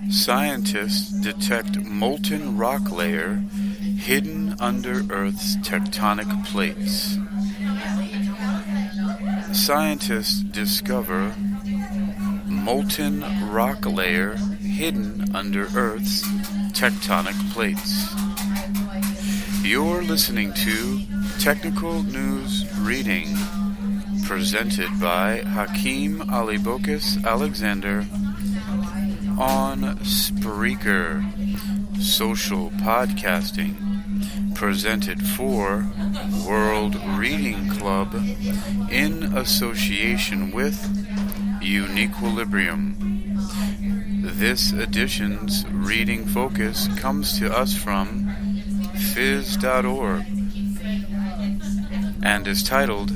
Scientists detect molten rock layer hidden under Earth's tectonic plates. Scientists discover molten rock layer hidden under Earth's tectonic plates. You're listening to Technical News Reading, presented by Hakeem Alibokis Alexander on Spreaker, social podcasting, presented for World Reading Club in association with UniquilibriuM. This edition's reading focus comes to us from phys.org and is titled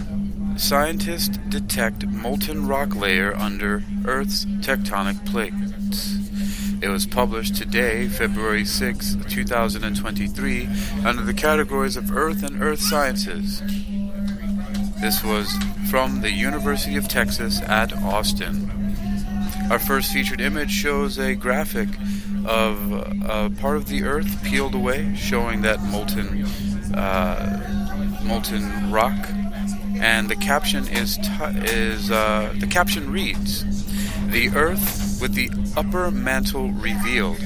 Scientists Detect Molten Rock Layer Under Earth's Tectonic Plates. It was published today, February 6, 2023, under the categories of Earth and Earth Sciences. This was from the University of Texas at Austin. Our first featured image shows a graphic of a part of the Earth peeled away, showing that molten rock. And the caption the caption reads, "The Earth with the upper mantle revealed.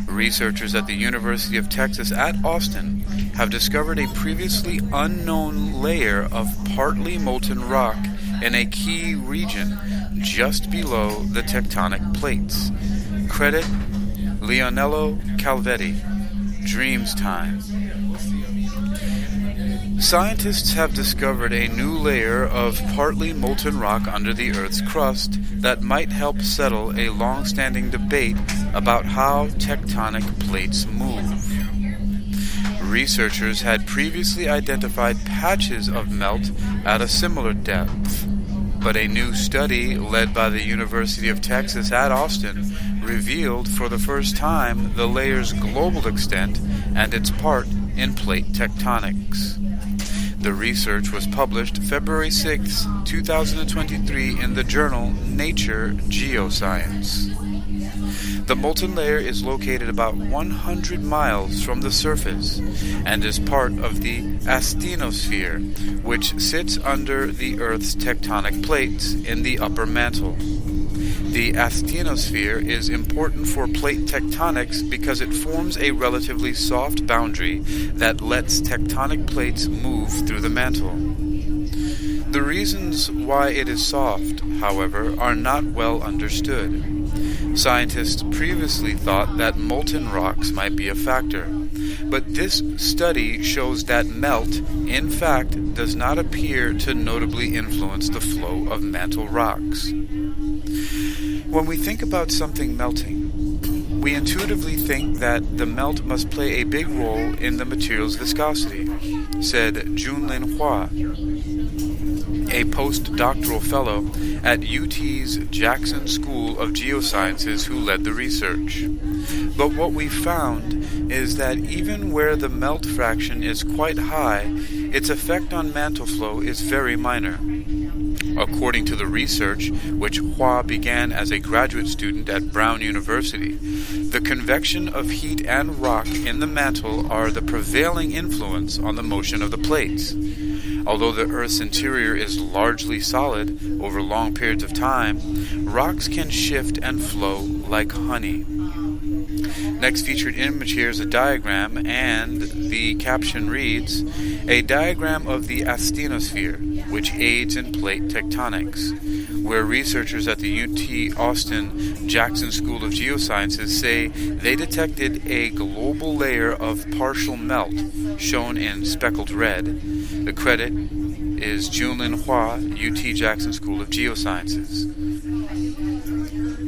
Researchers at the University of Texas at Austin have discovered a previously unknown layer of partly molten rock in a key region just below the tectonic plates. Credit Leonello Calvetti. Dreams Time." Scientists have discovered a new layer of partly molten rock under the Earth's crust that might help settle a long-standing debate about how tectonic plates move. Researchers had previously identified patches of melt at a similar depth, but a new study led by the University of Texas at Austin revealed for the first time the layer's global extent and its part in plate tectonics. The research was published February 6, 2023 in the journal Nature Geoscience. The molten layer is located about 100 miles from the surface and is part of the asthenosphere, which sits under the Earth's tectonic plates in the upper mantle. The asthenosphere is important for plate tectonics because it forms a relatively soft boundary that lets tectonic plates move through the mantle. The reasons why it is soft, however, are not well understood. Scientists previously thought that molten rocks might be a factor, but this study shows that melt, in fact, does not appear to notably influence the flow of mantle rocks. When we think about something melting, we intuitively think that the melt must play a big role in the material's viscosity, said Junlin Hua, a postdoctoral fellow at UT's Jackson School of Geosciences who led the research. But what we found is that even where the melt fraction is quite high, its effect on mantle flow is very minor. According to the research, which Hua began as a graduate student at Brown University, the convection of heat and rock in the mantle are the prevailing influence on the motion of the plates. Although the Earth's interior is largely solid over long periods of time, rocks can shift and flow like honey. Next featured image here is a diagram, and the caption reads, "A diagram of the asthenosphere, which aids in plate tectonics," where researchers at the UT Austin Jackson School of Geosciences say they detected a global layer of partial melt, shown in speckled red. The credit is Junlin Hua, UT Jackson School of Geosciences.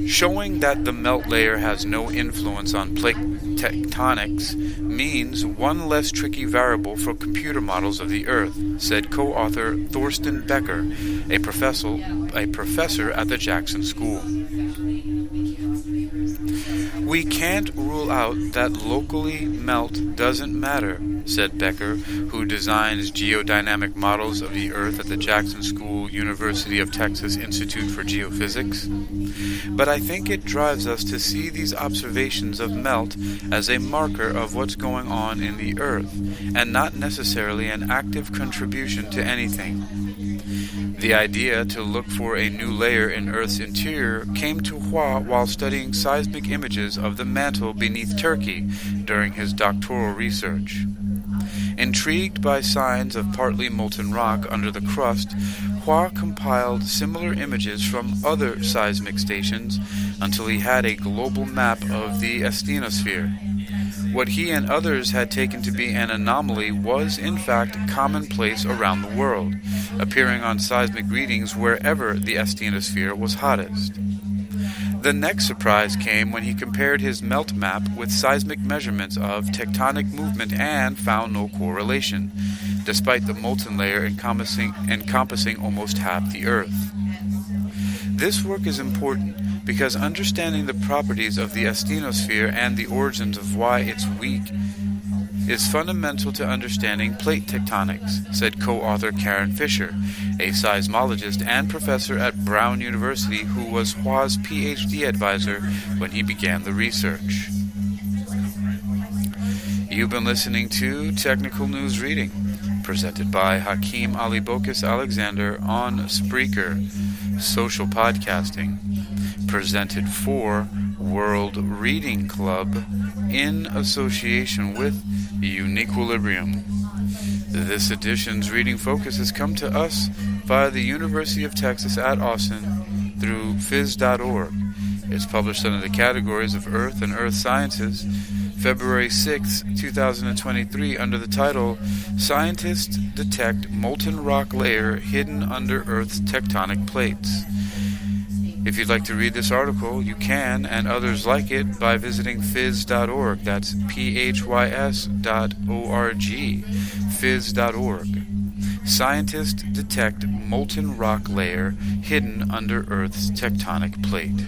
Showing that the melt layer has no influence on plate tectonics means one less tricky variable for computer models of the Earth, said co-author Thorsten Becker, a professor at the Jackson School. We can't rule out that locally melt doesn't matter, said Becker, who designs geodynamic models of the Earth at the Jackson School, University of Texas Institute for Geophysics. But I think it drives us to see these observations of melt as a marker of what's going on in the Earth, and not necessarily an active contribution to anything. The idea to look for a new layer in Earth's interior came to Hua while studying seismic images of the mantle beneath Turkey during his doctoral research. Intrigued by signs of partly molten rock under the crust, Hua compiled similar images from other seismic stations until he had a global map of the asthenosphere. What he and others had taken to be an anomaly was, in fact, commonplace around the world, appearing on seismic readings wherever the asthenosphere was hottest. The next surprise came when he compared his melt map with seismic measurements of tectonic movement and found no correlation, despite the molten layer encompassing almost half the Earth. This work is important because understanding the properties of the asthenosphere and the origins of why it's weak is fundamental to understanding plate tectonics, said co-author Karen Fisher, a seismologist and professor at Brown University who was Hua's PhD advisor when he began the research. You've been listening to Technical News Reading, presented by Hakeem Ali Bokus Alexander on Spreaker, social podcasting, presented for World Reading Club in association with UniquilibriuM. This edition's reading focus has come to us via the University of Texas at Austin through phys.org. It's published under the categories of Earth and Earth Sciences, February 6, 2023, under the title, Scientists Detect Molten Rock Layer Hidden Under Earth's Tectonic Plates. If you'd like to read this article, you can, and others like it, by visiting phys.org. That's phys.org. Phys.org. Scientists detect molten rock layer hidden under Earth's tectonic plate.